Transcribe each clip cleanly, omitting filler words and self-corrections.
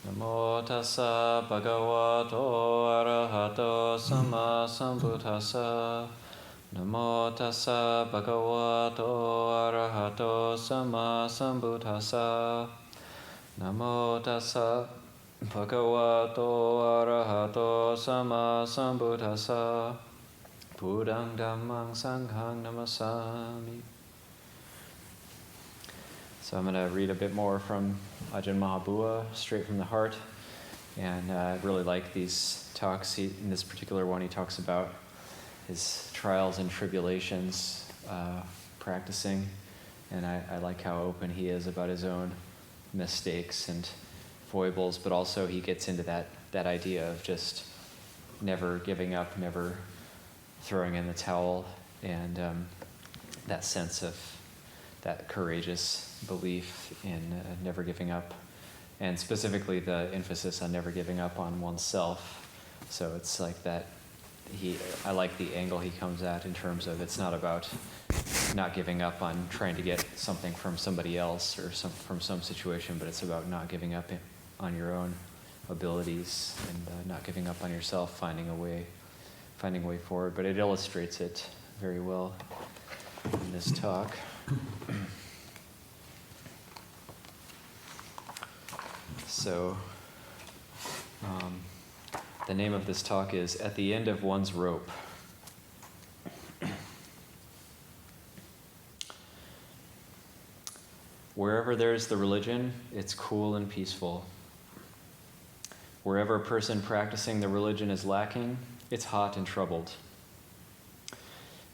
Namo tassa bhagavato arahato sama sambuddhassa. Namo tassa bhagavato arahato sama sambuddhassa. Namo tassa bhagavato arahato sama sambuddhassa. Buddhang dhammang sanghang namasami. So I'm going to read a bit more from Ajahn Maha Boowa, straight from the heart. And I really like these talks. In this particular one, he talks about his trials and tribulations practicing. And I like how open he is about his own mistakes and foibles, but also he gets into that idea of just never giving up, never throwing in the towel, and that sense of that courageous belief in never giving up, and specifically the emphasis on never giving up on oneself. So it's like that. I like the angle he comes at in terms of it's not about not giving up on trying to get something from somebody else or from some situation, but it's about not giving up on your own abilities and not giving up on yourself, finding a way forward. But it illustrates it very well in this talk. So, the name of this talk is At the End of One's Rope. Wherever there's the religion, it's cool and peaceful. Wherever a person practicing the religion is lacking, it's hot and troubled.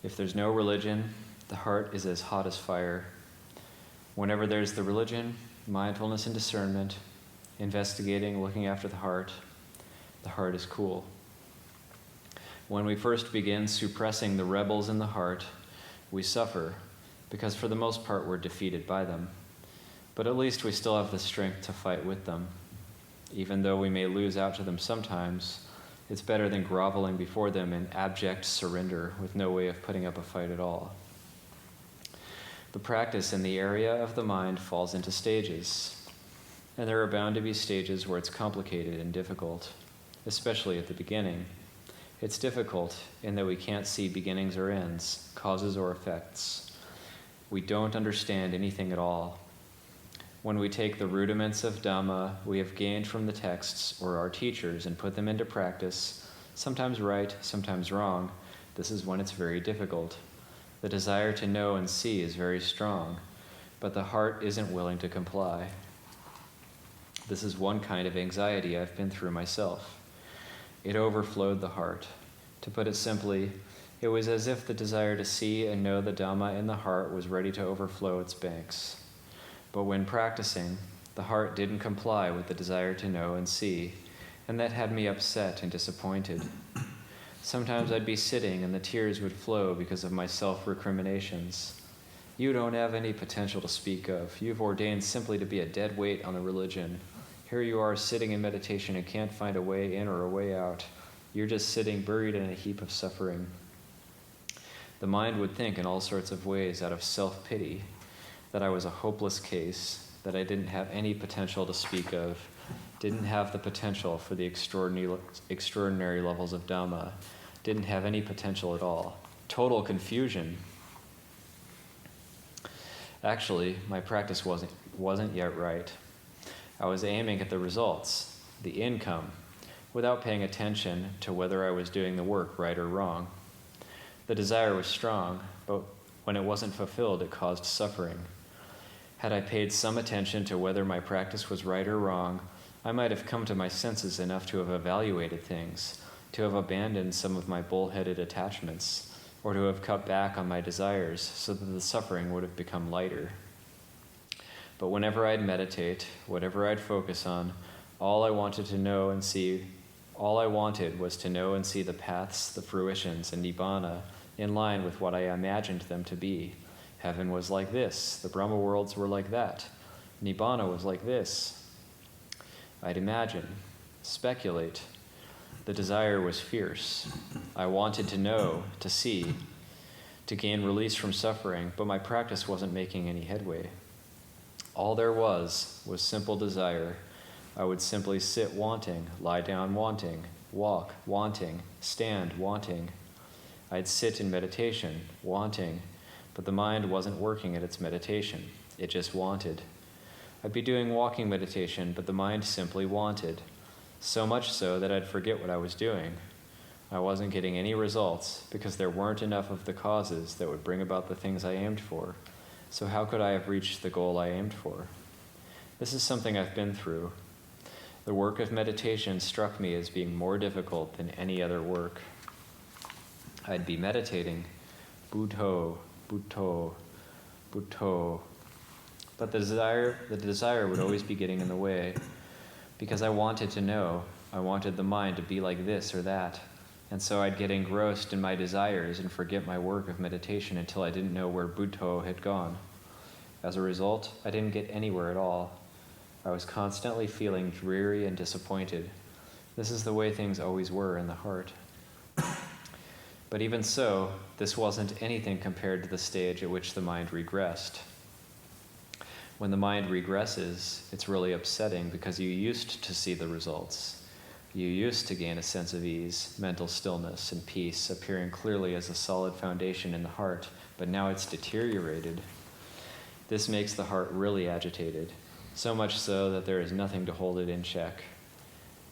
If there's no religion, the heart is as hot as fire. Whenever there's the religion, mindfulness and discernment, investigating, looking after the heart is cool. When we first begin suppressing the rebels in the heart, we suffer, because for the most part we're defeated by them. But at least we still have the strength to fight with them. Even though we may lose out to them sometimes, it's better than groveling before them in abject surrender with no way of putting up a fight at all. The practice in the area of the mind falls into stages, and there are bound to be stages where it's complicated and difficult, especially at the beginning. It's difficult in that we can't see beginnings or ends, causes or effects. We don't understand anything at all. When we take the rudiments of Dhamma we have gained from the texts or our teachers and put them into practice, sometimes right, sometimes wrong, this is when it's very difficult. The desire to know and see is very strong, but the heart isn't willing to comply. This is one kind of anxiety I've been through myself. It overflowed the heart. To put it simply, it was as if the desire to see and know the Dhamma in the heart was ready to overflow its banks. But when practicing, the heart didn't comply with the desire to know and see, and that had me upset and disappointed. Sometimes I'd be sitting and the tears would flow because of my self-recriminations. You don't have any potential to speak of. You've ordained simply to be a dead weight on the religion. Here you are sitting in meditation and can't find a way in or a way out. You're just sitting buried in a heap of suffering. The mind would think in all sorts of ways out of self-pity, that I was a hopeless case, that I didn't have any potential to speak of, didn't have the potential for the extraordinary levels of Dhamma, didn't have any potential at all. Total confusion. Actually, my practice wasn't yet right. I was aiming at the results, the income, without paying attention to whether I was doing the work right or wrong. The desire was strong, but when it wasn't fulfilled, it caused suffering. Had I paid some attention to whether my practice was right or wrong, I might have come to my senses enough to have evaluated things, to have abandoned some of my bullheaded attachments, or to have cut back on my desires so that the suffering would have become lighter. But whenever I'd meditate, whatever I'd focus on, all I wanted was to know and see the paths, the fruitions, and Nibbana in line with what I imagined them to be. Heaven was like this, the Brahma worlds were like that, Nibbana was like this. I'd imagine, speculate. The desire was fierce. I wanted to know, to see, to gain release from suffering, but my practice wasn't making any headway. All there was simple desire, I would simply sit wanting, lie down wanting, walk wanting, stand wanting. I'd sit in meditation, wanting, but the mind wasn't working at its meditation. It just wanted. I'd be doing walking meditation, but the mind simply wanted. So much so that I'd forget what I was doing. I wasn't getting any results because there weren't enough of the causes that would bring about the things I aimed for. So how could I have reached the goal I aimed for? This is something I've been through. The work of meditation struck me as being more difficult than any other work. I'd be meditating, Buddho, Buddho, Buddho, but the desire would always be getting in the way, because I wanted to know. I wanted the mind to be like this or that, and so I'd get engrossed in my desires and forget my work of meditation until I didn't know where Buddho had gone. As a result, I didn't get anywhere at all. I was constantly feeling dreary and disappointed. This is the way things always were in the heart. But even so, this wasn't anything compared to the stage at which the mind regressed. When the mind regresses, it's really upsetting because you used to see the results. You used to gain a sense of ease, mental stillness, and peace appearing clearly as a solid foundation in the heart, but now it's deteriorated. This makes the heart really agitated, so much so that there is nothing to hold it in check.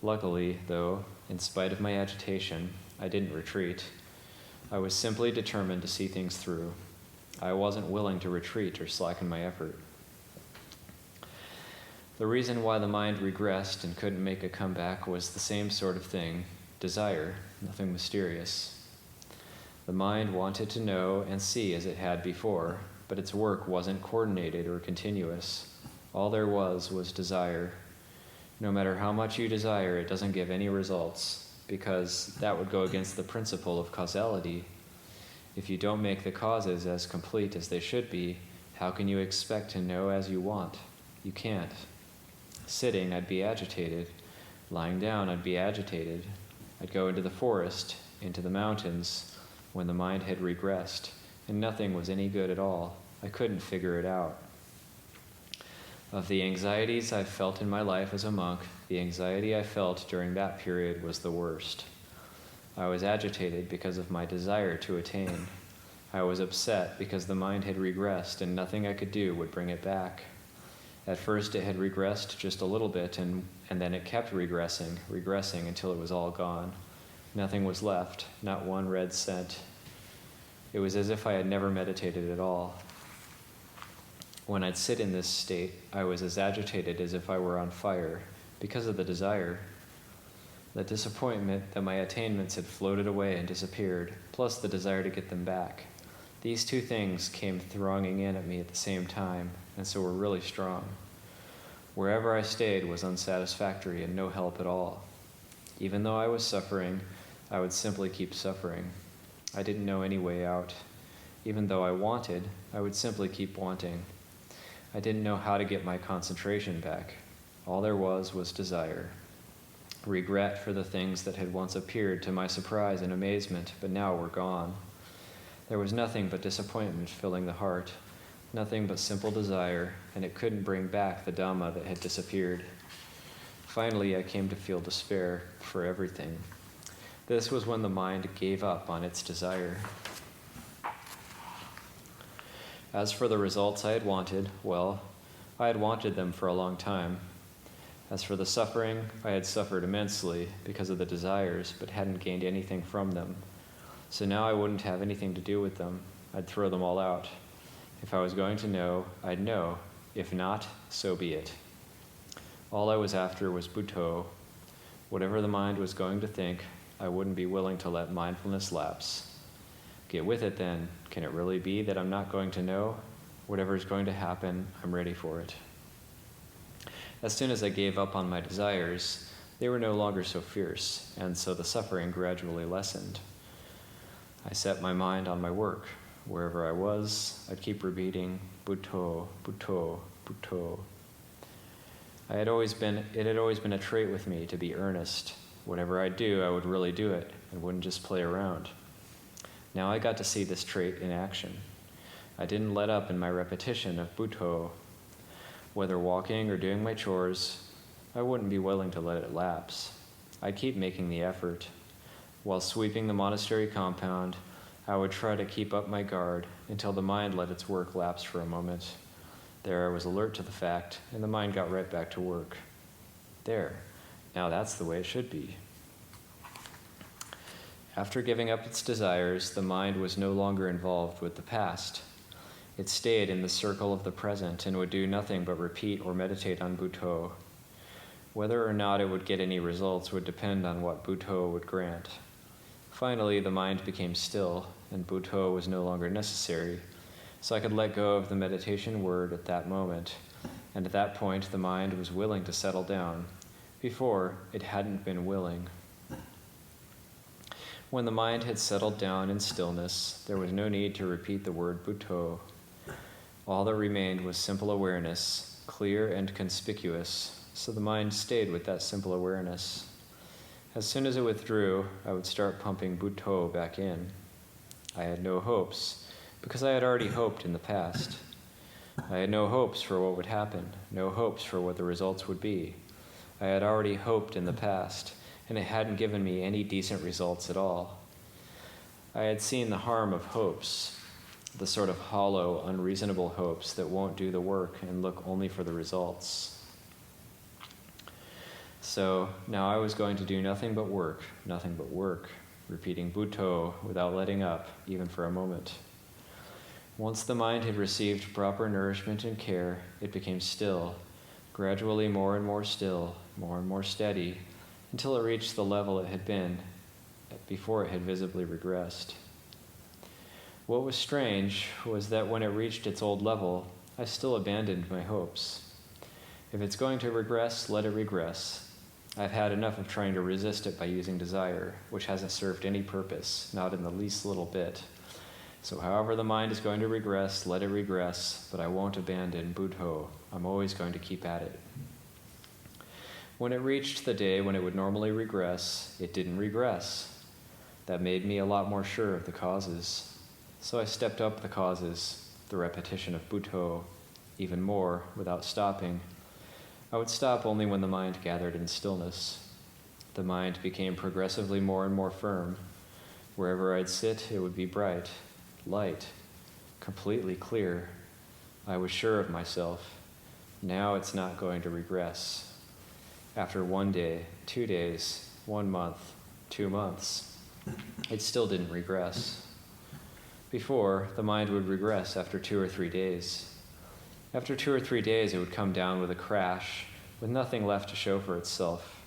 Luckily, though, in spite of my agitation, I didn't retreat. I was simply determined to see things through. I wasn't willing to retreat or slacken my effort. The reason why the mind regressed and couldn't make a comeback was the same sort of thing, desire, nothing mysterious. The mind wanted to know and see as it had before, but its work wasn't coordinated or continuous. All there was desire. No matter how much you desire, it doesn't give any results, because that would go against the principle of causality. If you don't make the causes as complete as they should be, how can you expect to know as you want? You can't. Sitting, I'd be agitated. Lying down, I'd be agitated. I'd go into the forest, into the mountains, when the mind had regressed, and nothing was any good at all. I couldn't figure it out. Of the anxieties I've felt in my life as a monk, the anxiety I felt during that period was the worst. I was agitated because of my desire to attain. I was upset because the mind had regressed and nothing I could do would bring it back. At first it had regressed just a little bit and then it kept regressing until it was all gone. Nothing was left, not one red cent. It was as if I had never meditated at all. When I'd sit in this state, I was as agitated as if I were on fire because of the desire. The disappointment that my attainments had floated away and disappeared, plus the desire to get them back. These two things came thronging in at me at the same time, and so were really strong. Wherever I stayed was unsatisfactory and no help at all. Even though I was suffering, I would simply keep suffering. I didn't know any way out. Even though I wanted, I would simply keep wanting. I didn't know how to get my concentration back. All there was desire. Regret for the things that had once appeared to my surprise and amazement, but now were gone. There was nothing but disappointment filling the heart, nothing but simple desire, and it couldn't bring back the Dhamma that had disappeared. Finally, I came to feel despair for everything. This was when the mind gave up on its desire. As for the results I had wanted, well, I had wanted them for a long time. As for the suffering, I had suffered immensely because of the desires, but hadn't gained anything from them. So now I wouldn't have anything to do with them. I'd throw them all out. If I was going to know, I'd know. If not, so be it. All I was after was Buddho. Whatever the mind was going to think, I wouldn't be willing to let mindfulness lapse. Get with it then. Can it really be that I'm not going to know? Whatever is going to happen, I'm ready for it. As soon as I gave up on my desires, they were no longer so fierce, and so the suffering gradually lessened. I set my mind on my work. Wherever I was, I'd keep repeating, Buddho, Buddho, Buddho. It had always been a trait with me to be earnest. Whatever I'd do, I would really do it, and wouldn't just play around. Now I got to see this trait in action. I didn't let up in my repetition of Buddho. Whether walking or doing my chores, I wouldn't be willing to let it lapse. I'd keep making the effort. While sweeping the monastery compound, I would try to keep up my guard until the mind let its work lapse for a moment. There I was alert to the fact, and the mind got right back to work. There. Now that's the way it should be. After giving up its desires, the mind was no longer involved with the past. It stayed in the circle of the present and would do nothing but repeat or meditate on Buddho. Whether or not it would get any results would depend on what Buddho would grant. Finally, the mind became still, and Buddho was no longer necessary, so I could let go of the meditation word at that moment, and at that point the mind was willing to settle down. Before, it hadn't been willing. When the mind had settled down in stillness, there was no need to repeat the word Buddho. All that remained was simple awareness, clear and conspicuous, so the mind stayed with that simple awareness. As soon as it withdrew, I would start pumping Buddho back in. I had no hopes, because I had already hoped in the past. I had no hopes for what would happen, no hopes for what the results would be. I had already hoped in the past, and it hadn't given me any decent results at all. I had seen the harm of hopes, the sort of hollow, unreasonable hopes that won't do the work and look only for the results. So now I was going to do nothing but work, repeating Buddho without letting up, even for a moment. Once the mind had received proper nourishment and care, it became still, gradually more and more still, more and more steady, until it reached the level it had been before it had visibly regressed. What was strange was that when it reached its old level, I still abandoned my hopes. If it's going to regress, let it regress. I've had enough of trying to resist it by using desire, which hasn't served any purpose, not in the least little bit. So however the mind is going to regress, let it regress, but I won't abandon Buddho. I'm always going to keep at it. When it reached the day when it would normally regress, it didn't regress. That made me a lot more sure of the causes. So I stepped up the causes, the repetition of Buddho, even more, without stopping. I would stop only when the mind gathered in stillness. The mind became progressively more and more firm. Wherever I'd sit, it would be bright, light, completely clear. I was sure of myself. Now it's not going to regress. After 1 day, 2 days, 1 month, 2 months, it still didn't regress. Before, the mind would regress after 2 or 3 days. After 2 or 3 days, it would come down with a crash, with nothing left to show for itself.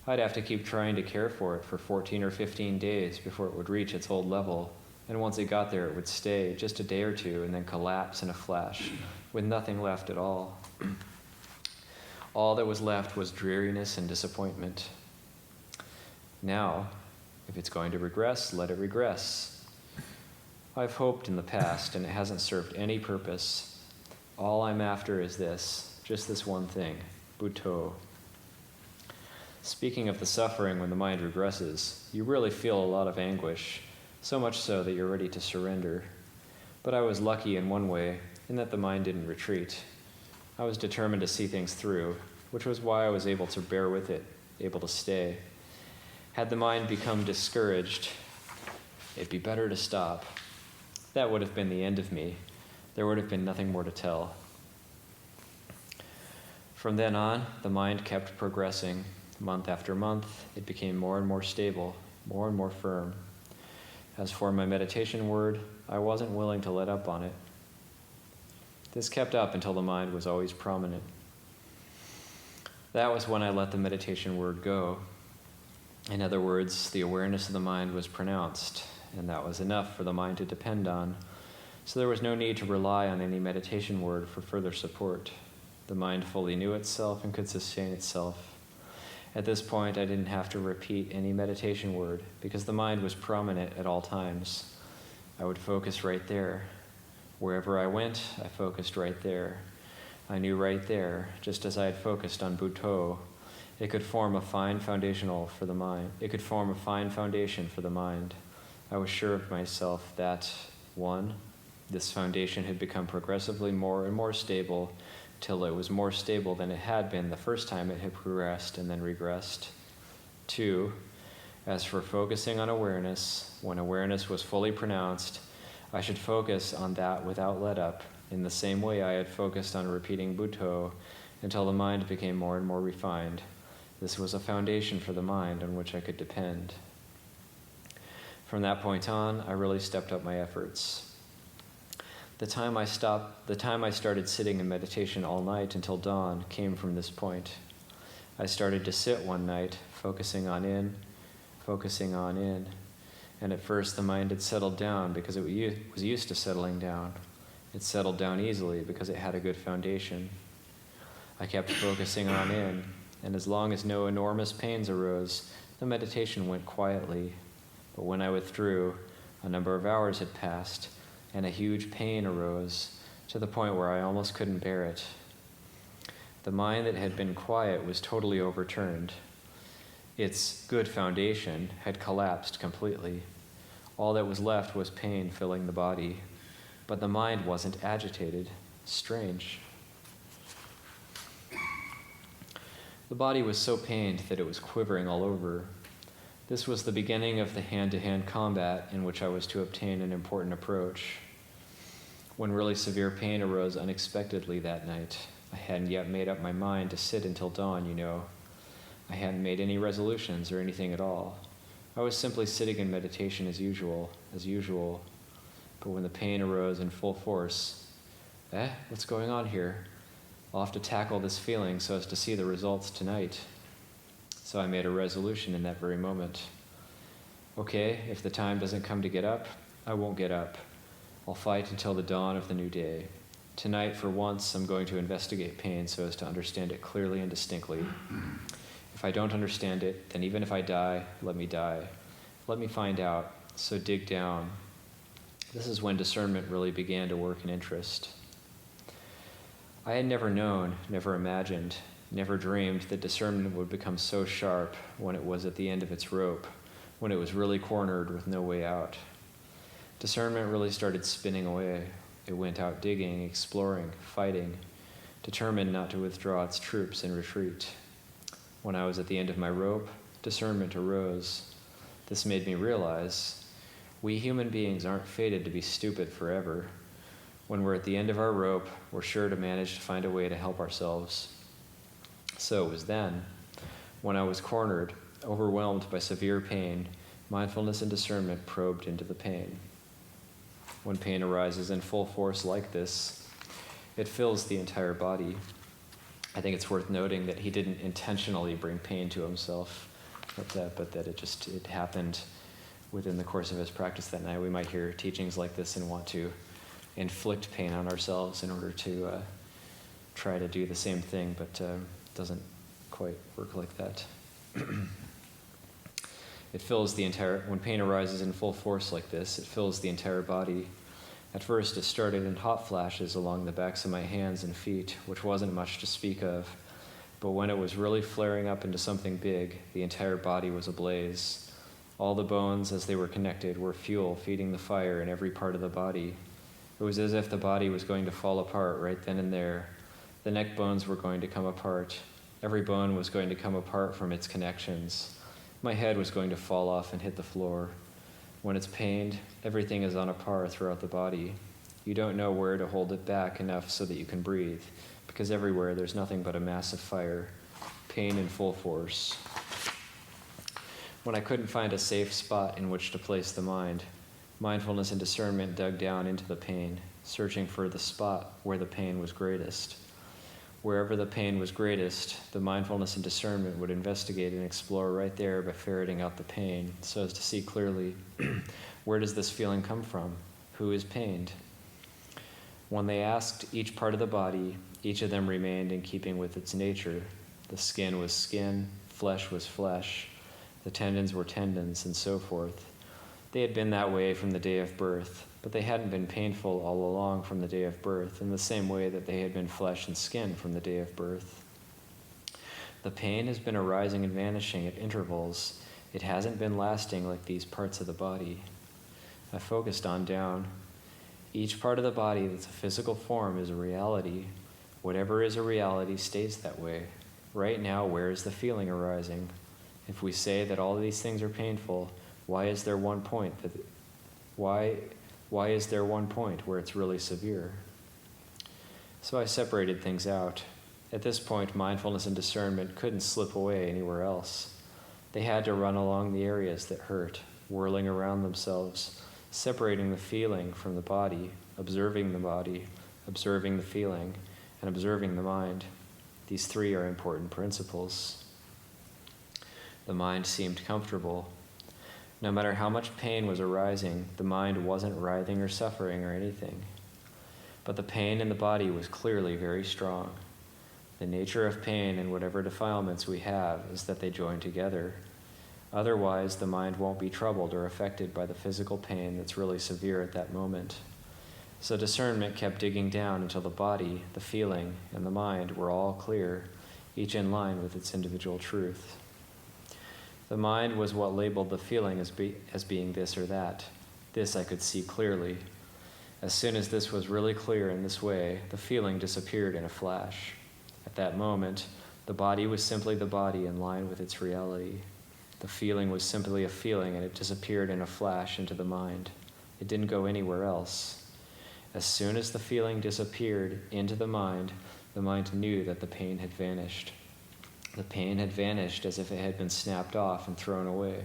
I'd have to keep trying to care for it for 14 or 15 days before it would reach its old level, and once it got there, it would stay just a day or two and then collapse in a flash, with nothing left at all. All that was left was dreariness and disappointment. Now, if it's going to regress, let it regress. I've hoped in the past, and it hasn't served any purpose. All I'm after is this, just this one thing, Buddho. Speaking of the suffering when the mind regresses, you really feel a lot of anguish, so much so that you're ready to surrender. But I was lucky in one way, in that the mind didn't retreat. I was determined to see things through, which was why I was able to bear with it, able to stay. Had the mind become discouraged, it'd be better to stop. That would have been the end of me. There would have been nothing more to tell. From then on, the mind kept progressing. Month after month, it became more and more stable, more and more firm. As for my meditation word, I wasn't willing to let up on it. This kept up until the mind was always prominent. That was when I let the meditation word go. In other words, the awareness of the mind was pronounced, and that was enough for the mind to depend on. So there was no need to rely on any meditation word for further support. The mind fully knew itself and could sustain itself. At this point, I didn't have to repeat any meditation word because the mind was prominent at all times. I would focus right there. Wherever I went, I focused right there. I knew right there, just as I had focused on Buddho, it could form a fine foundation for the mind. I was sure of myself that, 1, this foundation had become progressively more and more stable, till it was more stable than it had been the first time it had progressed and then regressed. 2. As for focusing on awareness, when awareness was fully pronounced, I should focus on that without let-up, in the same way I had focused on repeating Buddho until the mind became more and more refined. This was a foundation for the mind on which I could depend. From that point on, I really stepped up my efforts. The time I started sitting in meditation all night until dawn came from this point. I started to sit one night, focusing on in, and at first the mind had settled down because it was used to settling down. It settled down easily because it had a good foundation. I kept focusing on in, and as long as no enormous pains arose, the meditation went quietly. But when I withdrew, a number of hours had passed, and a huge pain arose, to the point where I almost couldn't bear it. The mind that had been quiet was totally overturned. Its good foundation had collapsed completely. All that was left was pain filling the body, but the mind wasn't agitated. Strange. The body was so pained that it was quivering all over. This was the beginning of the hand-to-hand combat in which I was to obtain an important approach. When really severe pain arose unexpectedly that night, I hadn't yet made up my mind to sit until dawn, you know. I hadn't made any resolutions or anything at all. I was simply sitting in meditation as usual. But when the pain arose in full force, what's going on here? I'll have to tackle this feeling so as to see the results tonight. So I made a resolution in that very moment. Okay, if the time doesn't come to get up, I won't get up. I'll fight until the dawn of the new day. Tonight, for once, I'm going to investigate pain so as to understand it clearly and distinctly. If I don't understand it, then even if I die, let me die. Let me find out, so dig down. This is when discernment really began to work in interest. I had never known, never imagined, never dreamed that discernment would become so sharp when it was at the end of its rope, when it was really cornered with no way out. Discernment really started spinning away. It went out digging, exploring, fighting, determined not to withdraw its troops and retreat. When I was at the end of my rope, discernment arose. This made me realize we human beings aren't fated to be stupid forever. When we're at the end of our rope, we're sure to manage to find a way to help ourselves. So it was then, when I was cornered, overwhelmed by severe pain, mindfulness and discernment probed into the pain. When pain arises in full force like this, it fills the entire body. I think it's worth noting that he didn't intentionally bring pain to himself, but that it happened within the course of his practice that night. We might hear teachings like this and want to inflict pain on ourselves in order to try to do the same thing, but it doesn't quite work like that. It fills the entire, when pain arises in full force like this, it fills the entire body. At first, it started in hot flashes along the backs of my hands and feet, which wasn't much to speak of. But when it was really flaring up into something big, the entire body was ablaze. All the bones, as they were connected, were fuel feeding the fire in every part of the body. It was as if the body was going to fall apart right then and there. The neck bones were going to come apart. Every bone was going to come apart from its connections. My head was going to fall off and hit the floor. When it's pained, everything is on a par throughout the body. You don't know where to hold it back enough so that you can breathe, because everywhere there's nothing but a massive fire, pain in full force. When I couldn't find a safe spot in which to place the mind, mindfulness and discernment dug down into the pain, searching for the spot where the pain was greatest. Wherever the pain was greatest, the mindfulness and discernment would investigate and explore right there by ferreting out the pain so as to see clearly, where does this feeling come from? Who is pained? When they asked each part of the body, each of them remained in keeping with its nature. The skin was skin, flesh was flesh, the tendons were tendons, and so forth. They had been that way from the day of birth, but they hadn't been painful all along from the day of birth, in the same way that they had been flesh and skin from the day of birth. The pain has been arising and vanishing at intervals. It hasn't been lasting like these parts of the body. I focused on down. Each part of the body that's a physical form is a reality. Whatever is a reality stays that way. Right now, where is the feeling arising? If we say that all of these things are painful, why is there one point why is there one point where it's really severe? So I separated things out. At this point, mindfulness and discernment couldn't slip away anywhere else. They had to run along the areas that hurt, whirling around themselves, separating the feeling from the body, observing the feeling, and observing the mind. These three are important principles. The mind seemed comfortable. No matter how much pain was arising, the mind wasn't writhing or suffering or anything. But the pain in the body was clearly very strong. The nature of pain and whatever defilements we have is that they join together. Otherwise, the mind won't be troubled or affected by the physical pain that's really severe at that moment. So discernment kept digging down until the body, the feeling, and the mind were all clear, each in line with its individual truth. The mind was what labeled the feeling as being this or that. This I could see clearly. As soon as this was really clear in this way, the feeling disappeared in a flash. At that moment, the body was simply the body in line with its reality. The feeling was simply a feeling, and it disappeared in a flash into the mind. It didn't go anywhere else. As soon as the feeling disappeared into the mind knew that the pain had vanished. The pain had vanished as if it had been snapped off and thrown away.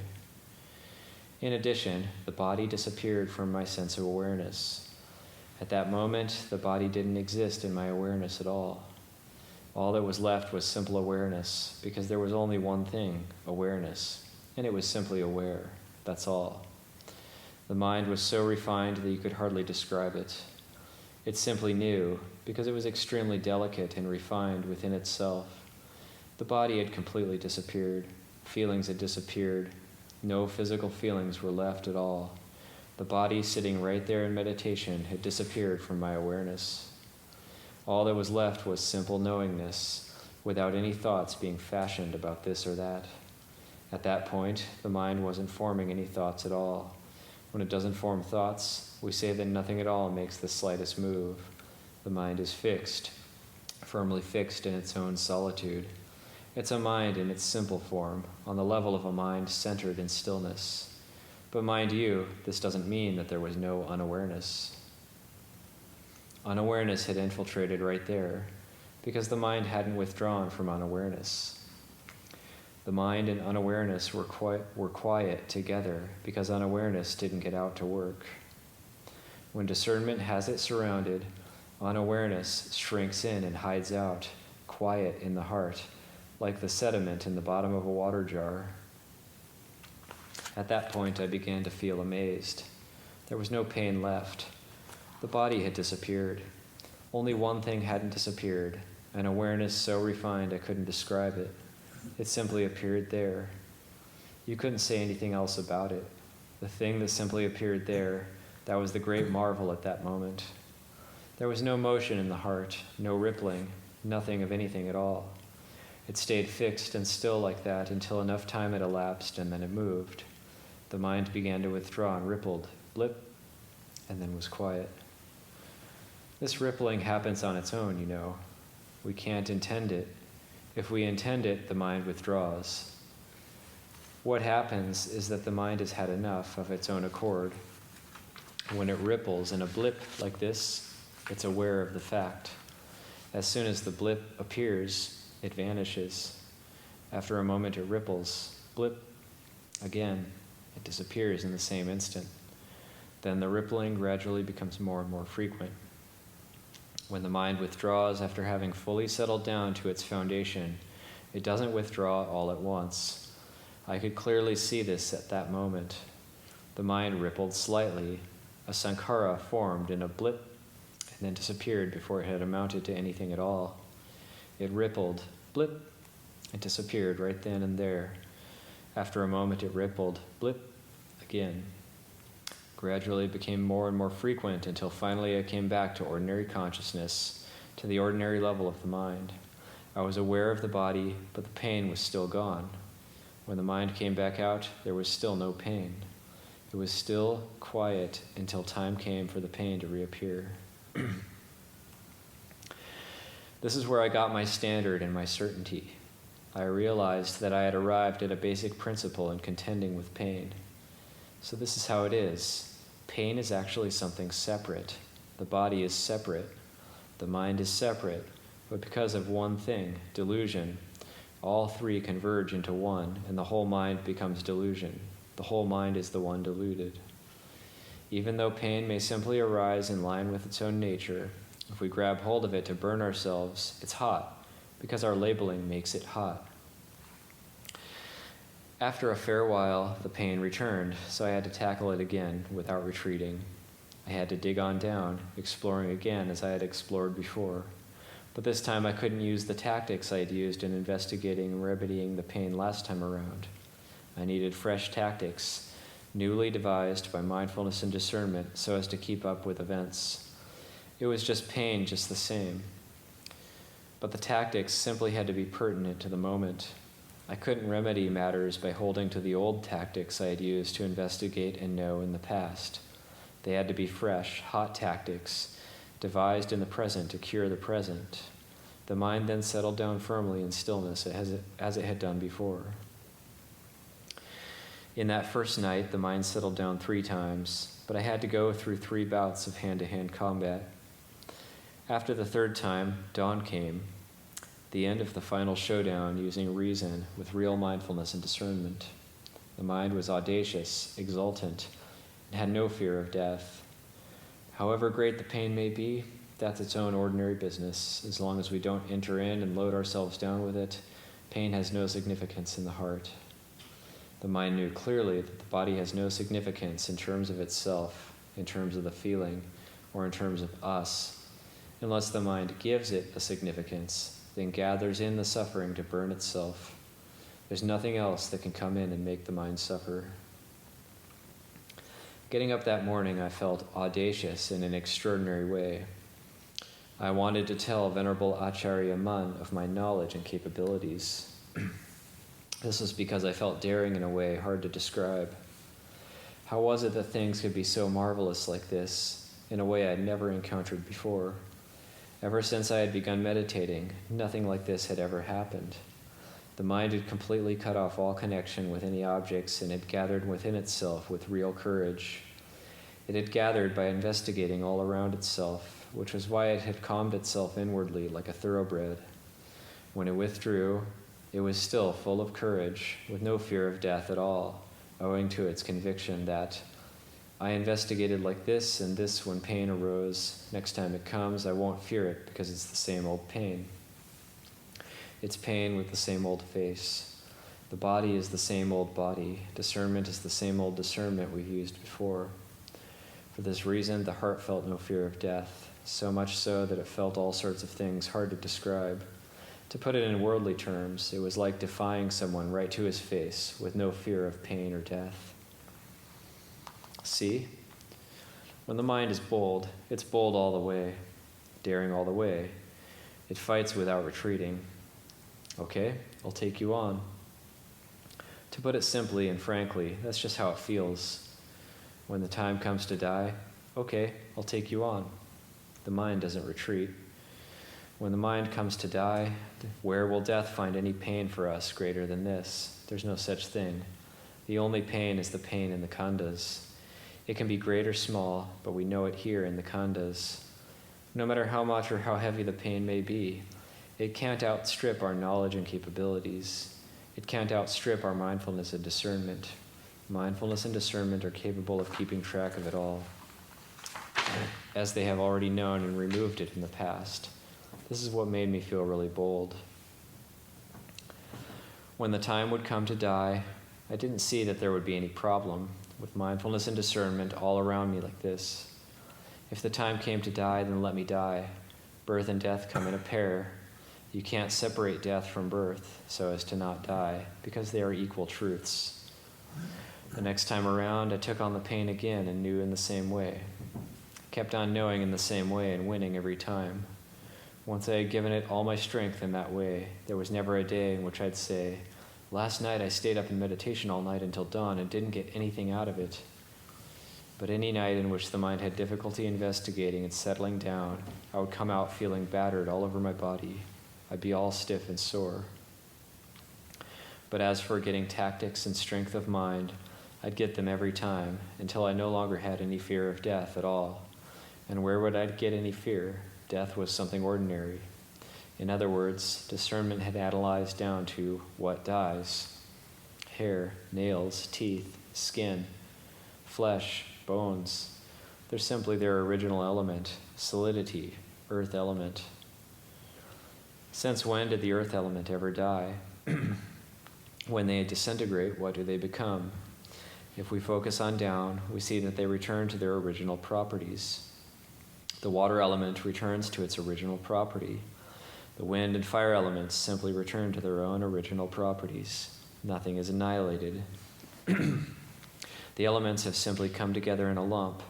In addition, the body disappeared from my sense of awareness. At that moment, the body didn't exist in my awareness at all. All that was left was simple awareness, because there was only one thing, awareness, and it was simply aware. That's all. The mind was so refined that you could hardly describe it. It simply knew, because it was extremely delicate and refined within itself. The body had completely disappeared. Feelings had disappeared. No physical feelings were left at all. The body sitting right there in meditation had disappeared from my awareness. All that was left was simple knowingness, without any thoughts being fashioned about this or that. At that point, the mind wasn't forming any thoughts at all. When it doesn't form thoughts, we say that nothing at all makes the slightest move. The mind is fixed, firmly fixed in its own solitude. It's a mind in its simple form, on the level of a mind centered in stillness. But mind you, this doesn't mean that there was no unawareness. Unawareness had infiltrated right there, because the mind hadn't withdrawn from unawareness. The mind and unawareness were quiet together, because unawareness didn't get out to work. When discernment has it surrounded, unawareness shrinks in and hides out, quiet in the heart, like the sediment in the bottom of a water jar. At that point, I began to feel amazed. There was no pain left. The body had disappeared. Only one thing hadn't disappeared, an awareness so refined I couldn't describe it. It simply appeared there. You couldn't say anything else about it. The thing that simply appeared there, that was the great marvel at that moment. There was no motion in the heart, no rippling, nothing of anything at all. It stayed fixed and still like that until enough time had elapsed, and then it moved. The mind began to withdraw and rippled, blip, and then was quiet. This rippling happens on its own, you know. We can't intend it. If we intend it, the mind withdraws. What happens is that the mind has had enough of its own accord. When it ripples in a blip like this, it's aware of the fact. As soon as the blip appears, it vanishes. After a moment, it ripples, blip, again. It disappears in the same instant. Then the rippling gradually becomes more and more frequent. When the mind withdraws after having fully settled down to its foundation, it doesn't withdraw all at once. I could clearly see this at that moment. The mind rippled slightly. A sankhara formed in a blip and then disappeared before it had amounted to anything at all. It rippled, blip, and disappeared right then and there. After a moment it rippled, blip, again. Gradually it became more and more frequent until finally I came back to ordinary consciousness, to the ordinary level of the mind. I was aware of the body, but the pain was still gone. When the mind came back out, there was still no pain. It was still quiet until time came for the pain to reappear. This is where I got my standard and my certainty. I realized that I had arrived at a basic principle in contending with pain. So this is how it is. Pain is actually something separate. The body is separate. The mind is separate. But because of one thing, delusion, all three converge into one, and the whole mind becomes delusion. The whole mind is the one deluded. Even though pain may simply arise in line with its own nature, if we grab hold of it to burn ourselves, it's hot, because our labeling makes it hot. After a fair while, the pain returned, so I had to tackle it again without retreating. I had to dig on down, exploring again as I had explored before. But this time I couldn't use the tactics I had used in investigating and remedying the pain last time around. I needed fresh tactics, newly devised by mindfulness and discernment so as to keep up with events. It was just pain just the same. But the tactics simply had to be pertinent to the moment. I couldn't remedy matters by holding to the old tactics I had used to investigate and know in the past. They had to be fresh, hot tactics, devised in the present to cure the present. The mind then settled down firmly in stillness as it had done before. In that first night, the mind settled down 3 times, but I had to go through 3 bouts of hand-to-hand combat. After the 3rd time, dawn came, the end of the final showdown using reason with real mindfulness and discernment. The mind was audacious, exultant, and had no fear of death. However great the pain may be, that's its own ordinary business. As long as we don't enter in and load ourselves down with it, pain has no significance in the heart. The mind knew clearly that the body has no significance in terms of itself, in terms of the feeling, or in terms of us, unless the mind gives it a significance, then gathers in the suffering to burn itself. There's nothing else that can come in and make the mind suffer. Getting up that morning, I felt audacious in an extraordinary way. I wanted to tell Venerable Acharya Mun of my knowledge and capabilities. This was because I felt daring in a way hard to describe. How was it that things could be so marvelous like this, in a way I'd never encountered before? Ever since I had begun meditating, nothing like this had ever happened. The mind had completely cut off all connection with any objects and had gathered within itself with real courage. It had gathered by investigating all around itself, which was why it had calmed itself inwardly like a thoroughbred. When it withdrew, it was still full of courage, with no fear of death at all, owing to its conviction that I investigated like this and this when pain arose. Next time it comes, I won't fear it because it's the same old pain. It's pain with the same old face. The body is the same old body. Discernment is the same old discernment we've used before. For this reason, the heart felt no fear of death, so much so that it felt all sorts of things hard to describe. To put it in worldly terms, it was like defying someone right to his face with no fear of pain or death. See? When the mind is bold, it's bold all the way, daring all the way. It fights without retreating. Okay, I'll take you on. To put it simply and frankly, that's just how it feels. When the time comes to die, okay, I'll take you on. The mind doesn't retreat. When the mind comes to die, where will death find any pain for us greater than this? There's no such thing. The only pain is the pain in the khandhas. It can be great or small, but we know it here in the khandhas. No matter how much or how heavy the pain may be, it can't outstrip our knowledge and capabilities. It can't outstrip our mindfulness and discernment. Mindfulness and discernment are capable of keeping track of it all, as they have already known and removed it in the past. This is what made me feel really bold. When the time would come to die, I didn't see that there would be any problem with mindfulness and discernment all around me like this. If the time came to die, then let me die. Birth and death come in a pair. You can't separate death from birth so as to not die, because they are equal truths. The next time around, I took on the pain again and knew in the same way. Kept on knowing in the same way and winning every time. Once I had given it all my strength in that way, there was never a day in which I'd say, last night I stayed up in meditation all night until dawn and didn't get anything out of it. But any night in which the mind had difficulty investigating and settling down, I would come out feeling battered all over my body. I'd be all stiff and sore. But as for getting tactics and strength of mind, I'd get them every time until I no longer had any fear of death at all. And where would I get any fear? Death was something ordinary. In other words, discernment had analyzed down to what dies: hair, nails, teeth, skin, flesh, bones. They're simply their original element, solidity, earth element. Since when did the earth element ever die? When they disintegrate, what do they become? If we focus on down, we see that they return to their original properties. The water element returns to its original property. The wind and fire elements simply return to their own original properties. Nothing is annihilated. The elements have simply come together in a lump,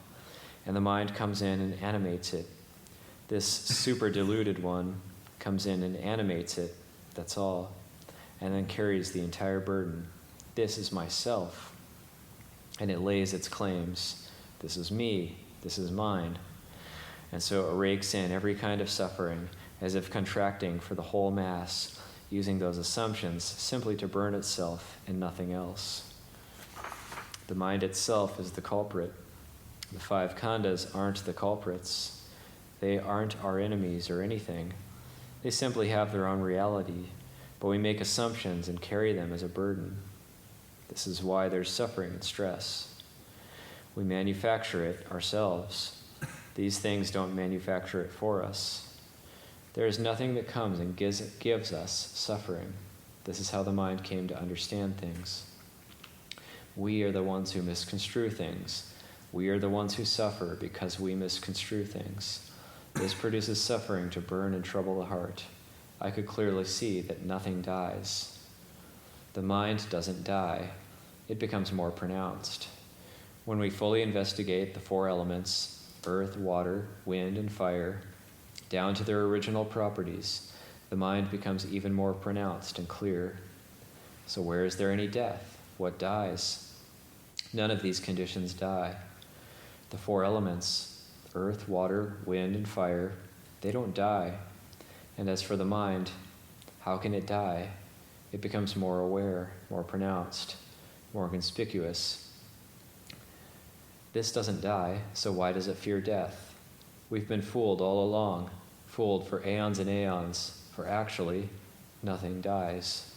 and the mind comes in and animates it. This super diluted one comes in and animates it, that's all, and then carries the entire burden. This is myself. And it lays its claims. This is me, this is mine. And so it rakes in every kind of suffering, as if contracting for the whole mass, using those assumptions simply to burn itself and nothing else. The mind itself is the culprit. The five khandhas aren't the culprits. They aren't our enemies or anything. They simply have their own reality, but we make assumptions and carry them as a burden. This is why there's suffering and stress. We manufacture it ourselves. These things don't manufacture it for us. There is nothing that comes and gives us suffering. This is how the mind came to understand things. We are the ones who misconstrue things. We are the ones who suffer because we misconstrue things. This produces suffering to burn and trouble the heart. I could clearly see that nothing dies. The mind doesn't die. It becomes more pronounced. When we fully investigate the four elements, earth, water, wind, and fire, down to their original properties, the mind becomes even more pronounced and clear. So where is there any death? What dies? None of these conditions die. The four elements, earth, water, wind, and fire, they don't die. And as for the mind, how can it die? It becomes more aware, more pronounced, more conspicuous. This doesn't die, so why does it fear death? We've been fooled all along, fooled for aeons and aeons, for actually, nothing dies.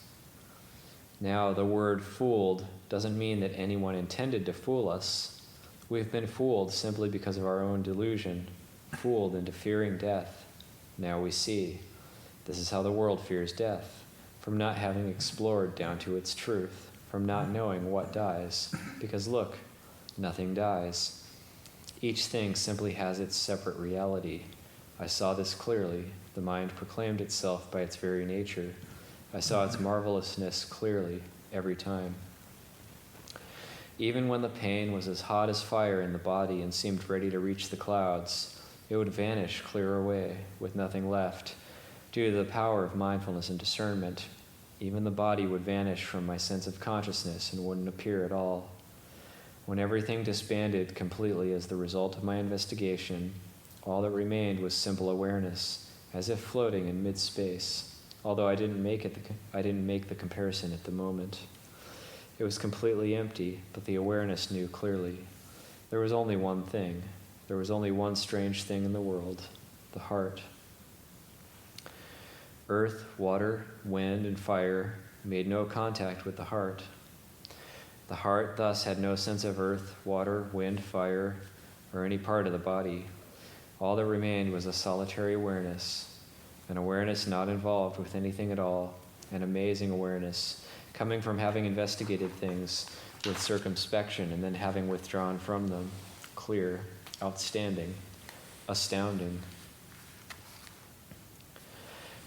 Now, the word fooled doesn't mean that anyone intended to fool us. We've been fooled simply because of our own delusion, fooled into fearing death. Now we see. This is how the world fears death, from not having explored down to its truth, from not knowing what dies. Because look, nothing dies. Each thing simply has its separate reality. I saw this clearly. The mind proclaimed itself by its very nature. I saw its marvelousness clearly every time. Even when the pain was as hot as fire in the body and seemed ready to reach the clouds, it would vanish clear away with nothing left. Due to the power of mindfulness and discernment, even the body would vanish from my sense of consciousness and wouldn't appear at all. When everything disbanded completely as the result of my investigation, all that remained was simple awareness, as if floating in mid-space. Although I didn't make the comparison at the moment. It was completely empty, but the awareness knew clearly. There was only one thing. There was only one strange thing in the world, the heart. Earth, water, wind, and fire made no contact with the heart. The heart thus had no sense of earth, water, wind, fire, or any part of the body. All that remained was a solitary awareness, an awareness not involved with anything at all, an amazing awareness, coming from having investigated things with circumspection and then having withdrawn from them, clear, outstanding, astounding.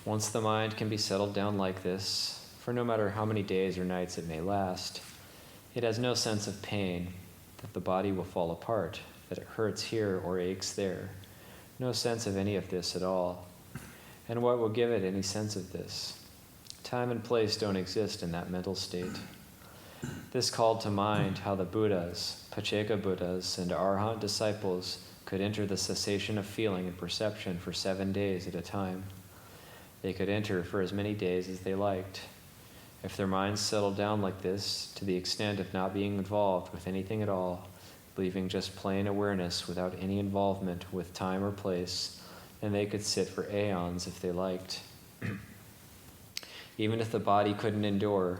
Once the mind can be settled down like this, for no matter how many days or nights it may last, it has no sense of pain, that the body will fall apart, that it hurts here or aches there. No sense of any of this at all. And what will give it any sense of this? Time and place don't exist in that mental state. This called to mind how the Buddhas, Pacceka Buddhas, and Arhat disciples could enter the cessation of feeling and perception for 7 days at a time. They could enter for as many days as they liked. If their minds settled down like this, to the extent of not being involved with anything at all, leaving just plain awareness without any involvement with time or place, then they could sit for aeons if they liked. Even if the body couldn't endure,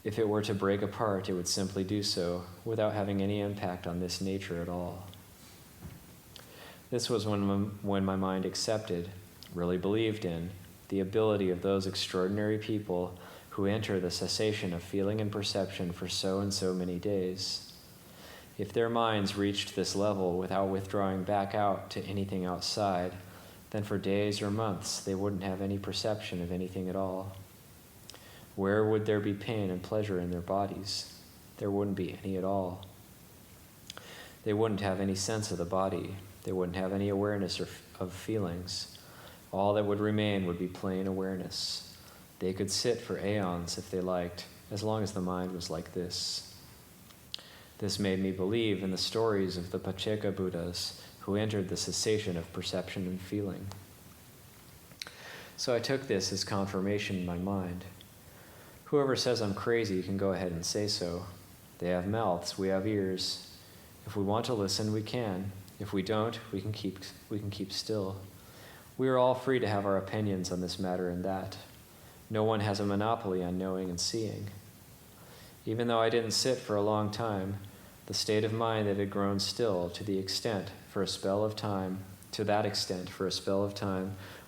if it were to break apart, it would simply do so, without having any impact on this nature at all. This was when my mind accepted, really believed in, the ability of those extraordinary people who enter the cessation of feeling and perception for so and so many days. If their minds reached this level without withdrawing back out to anything outside, then for days or months they wouldn't have any perception of anything at all. Where would there be pain and pleasure in their bodies? There wouldn't be any at all. They wouldn't have any sense of the body. They wouldn't have any awareness of feelings. All that would remain would be plain awareness. They could sit for aeons if they liked, as long as the mind was like this. This made me believe in the stories of the Pacceka Buddhas who entered the cessation of perception and feeling. So I took this as confirmation in my mind. Whoever says I'm crazy can go ahead and say so. They have mouths, we have ears. If we want to listen, we can. If we don't, we can keep still. We are all free to have our opinions on this matter and that. No one has a monopoly on knowing and seeing. Even though I didn't sit for a long time, the state of mind that had grown still to that extent for a spell of time,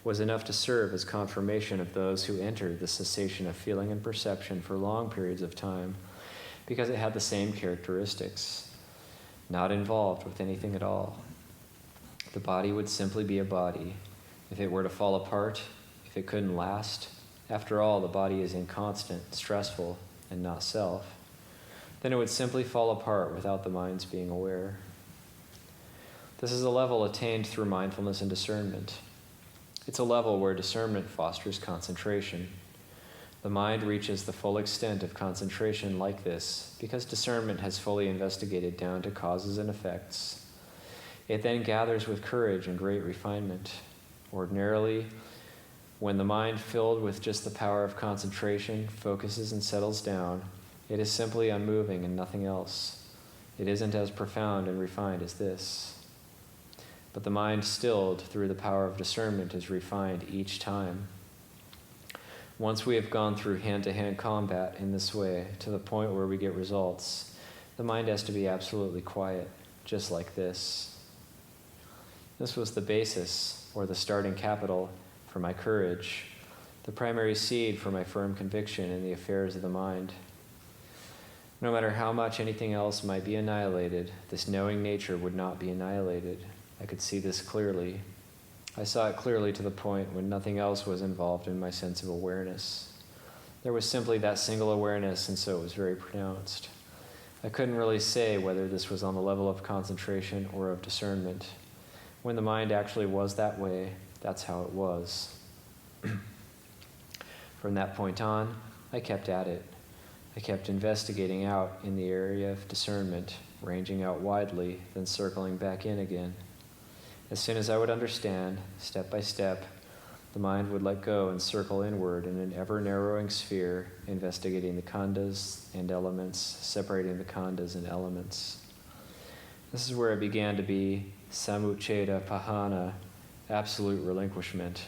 was enough to serve as confirmation of those who entered the cessation of feeling and perception for long periods of time, because it had the same characteristics. Not involved with anything at all. The body would simply be a body. If it were to fall apart, if it couldn't last, after all, the body is inconstant, stressful, and not self, then it would simply fall apart without the mind's being aware. This is a level attained through mindfulness and discernment. It's a level where discernment fosters concentration. The mind reaches the full extent of concentration like this because discernment has fully investigated down to causes and effects. It then gathers with courage and great refinement. Ordinarily, when the mind filled with just the power of concentration focuses and settles down, it is simply unmoving and nothing else. It isn't as profound and refined as this. But the mind stilled through the power of discernment is refined each time. Once we have gone through hand-to-hand combat in this way to the point where we get results, the mind has to be absolutely quiet, just like this. This was the basis, or the starting capital, for my courage, the primary seed for my firm conviction in the affairs of the mind. No matter how much anything else might be annihilated, this knowing nature would not be annihilated. I could see this clearly. I saw it clearly to the point when nothing else was involved in my sense of awareness. There was simply that single awareness, and so it was very pronounced. I couldn't really say whether this was on the level of concentration or of discernment. When the mind actually was that way, that's how it was. From that point on, I kept at it. I kept investigating out in the area of discernment, ranging out widely, then circling back in again. As soon as I would understand, step by step, the mind would let go and circle inward in an ever-narrowing sphere, investigating the khandhas and elements, separating the khandhas and elements. This is where it began to be samucceda pahana, absolute relinquishment,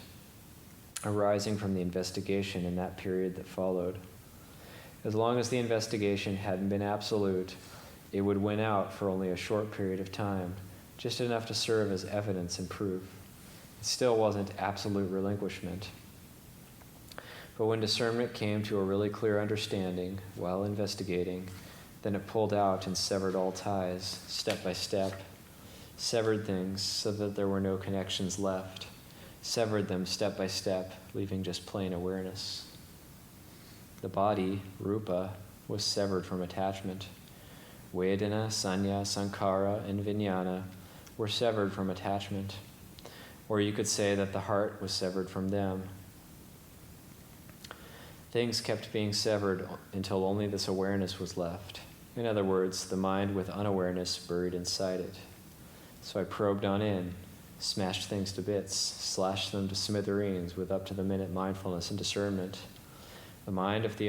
arising from the investigation in that period that followed. As long as the investigation hadn't been absolute, it would win out for only a short period of time, just enough to serve as evidence and proof. It still wasn't absolute relinquishment. But when discernment came to a really clear understanding while investigating, then it pulled out and severed all ties, step by step, severed things so that there were no connections left, severed them step by step, leaving just plain awareness. The body, rupa, was severed from attachment. Vedana, sanya, sankhara, and vijnana were severed from attachment. Or you could say that the heart was severed from them. Things kept being severed until only this awareness was left. In other words, the mind with unawareness buried inside it. So I probed on in, smashed things to bits, slashed them to smithereens with up-to-the-minute mindfulness and discernment. The mind of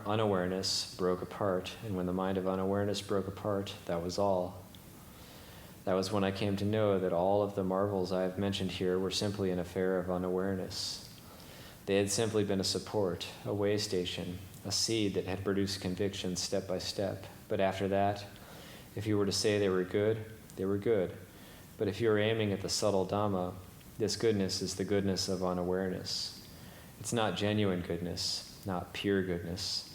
unawareness broke apart, and when the mind of unawareness broke apart, that was all. That was when I came to know that all of the marvels I have mentioned here were simply an affair of unawareness. They had simply been a support, a way station, a seed that had produced conviction step by step. But after that, if you were to say they were good, they were good. But if you were aiming at the subtle Dhamma, this goodness is the goodness of unawareness. It's not genuine goodness, not pure goodness.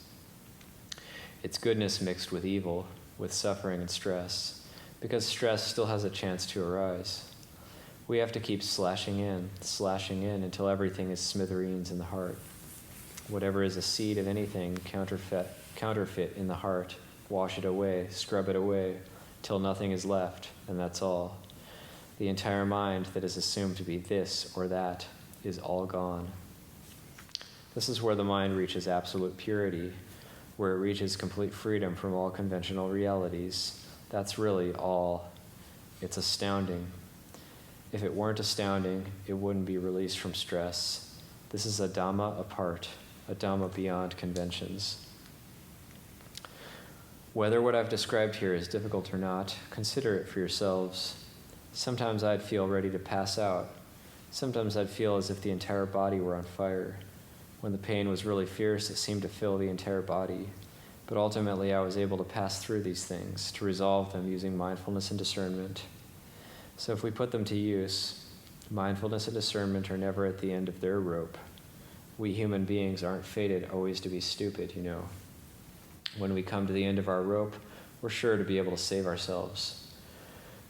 It's goodness mixed with evil, with suffering and stress, because stress still has a chance to arise. We have to keep slashing in until everything is smithereens in the heart. Whatever is a seed of anything counterfeit in the heart, wash it away, scrub it away, till nothing is left, and that's all. The entire mind that is assumed to be this or that is all gone. This is where the mind reaches absolute purity, where it reaches complete freedom from all conventional realities. That's really all. It's astounding. If it weren't astounding, it wouldn't be released from stress. This is a Dhamma apart, a Dhamma beyond conventions. Whether what I've described here is difficult or not, consider it for yourselves. Sometimes I'd feel ready to pass out. Sometimes I'd feel as if the entire body were on fire. When the pain was really fierce, it seemed to fill the entire body. But ultimately, I was able to pass through these things, to resolve them using mindfulness and discernment. So if we put them to use, mindfulness and discernment are never at the end of their rope. We human beings aren't fated always to be stupid, you know. When we come to the end of our rope, we're sure to be able to save ourselves.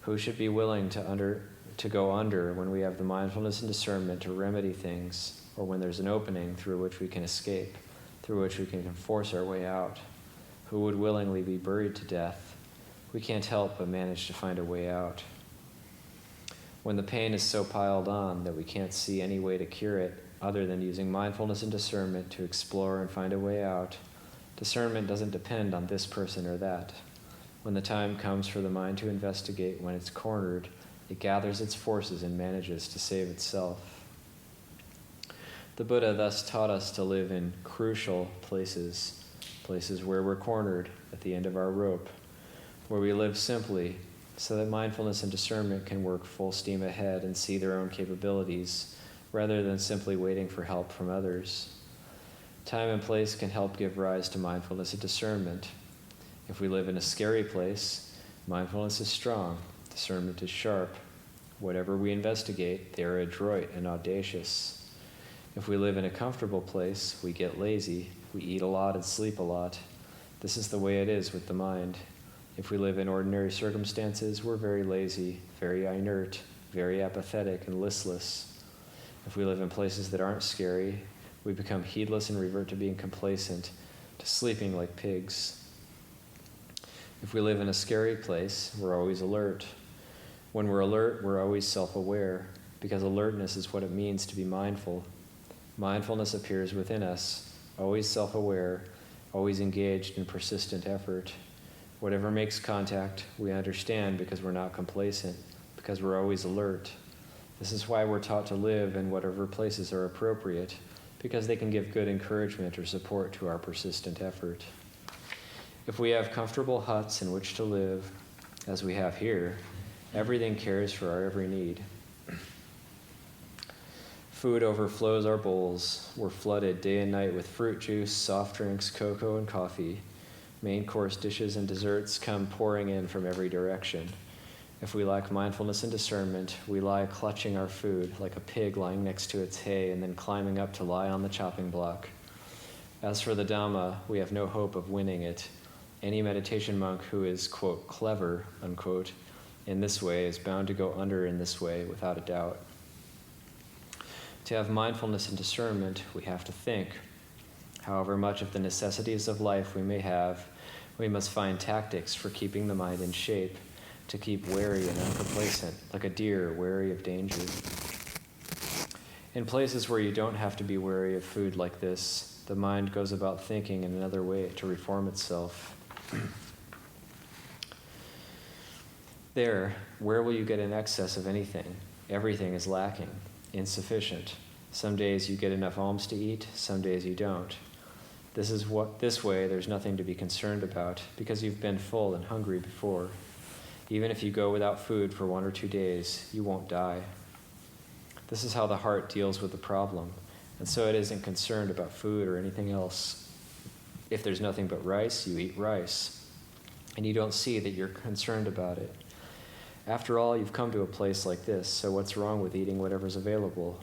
Who should be willing to go under when we have the mindfulness and discernment to remedy things, or when there's an opening through which we can escape, through which we can force our way out? Who would willingly be buried to death? We can't help but manage to find a way out. When the pain is so piled on that we can't see any way to cure it other than using mindfulness and discernment to explore and find a way out, discernment doesn't depend on this person or that. When the time comes for the mind to investigate, when it's cornered, it gathers its forces and manages to save itself. The Buddha thus taught us to live in crucial places, places where we're cornered at the end of our rope, where we live simply so that mindfulness and discernment can work full steam ahead and see their own capabilities, rather than simply waiting for help from others. Time and place can help give rise to mindfulness and discernment. If we live in a scary place, mindfulness is strong, discernment is sharp. Whatever we investigate, they are adroit and audacious. If we live in a comfortable place, we get lazy, we eat a lot and sleep a lot. This is the way it is with the mind. If we live in ordinary circumstances, we're very lazy, very inert, very apathetic and listless. If we live in places that aren't scary, we become heedless and revert to being complacent, to sleeping like pigs. If we live in a scary place, we're always alert. When we're alert, we're always self-aware, because alertness is what it means to be mindful. Mindfulness appears within us, always self-aware, always engaged in persistent effort. Whatever makes contact, we understand because we're not complacent, because we're always alert. This is why we're taught to live in whatever places are appropriate, because they can give good encouragement or support to our persistent effort. If we have comfortable huts in which to live, as we have here, everything cares for our every need. Food overflows our bowls. We're flooded day and night with fruit juice, soft drinks, cocoa, and coffee. Main course dishes and desserts come pouring in from every direction. If we lack mindfulness and discernment, we lie clutching our food like a pig lying next to its hay and then climbing up to lie on the chopping block. As for the Dhamma, we have no hope of winning it. Any meditation monk who is, quote, clever, unquote, in this way is bound to go under in this way without a doubt. To have mindfulness and discernment, we have to think. However much of the necessities of life we may have, we must find tactics for keeping the mind in shape, to keep wary and uncomplacent, like a deer wary of danger. In places where you don't have to be wary of food like this, The mind goes about thinking in another way to reform itself. There, where will you get an excess of anything? Everything is lacking, insufficient. Some days you get enough alms to eat, some days you don't. This way there's nothing to be concerned about, because you've been full and hungry before. Even if you go without food for 1 or 2 days, you won't die. This is how the heart deals with the problem, and so it isn't concerned about food or anything else. If there's nothing but rice, you eat rice, and you don't see that you're concerned about it. After all, you've come to a place like this, so what's wrong with eating whatever's available?